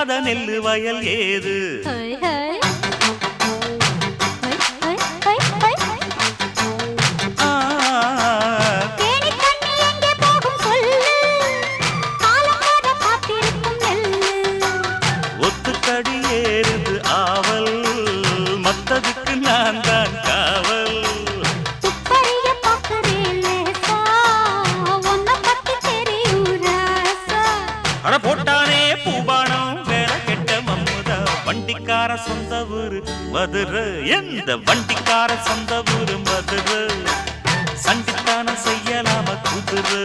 விதைக்காத நெல்லு வயல் ஏது ஒத்துக்கடி ஏறுது ஆவல் மத்ததுக்கு நான் தான் காவல் அட போட்டானே பூபானம் வேலை கெட்ட மம்முதா வண்டிக்கார சொந்த ஊரு மதுரை எந்த வண்டிக்கார சொந்த ஊரு மதுரை சண்டித்தான செய்யலாம குதிரை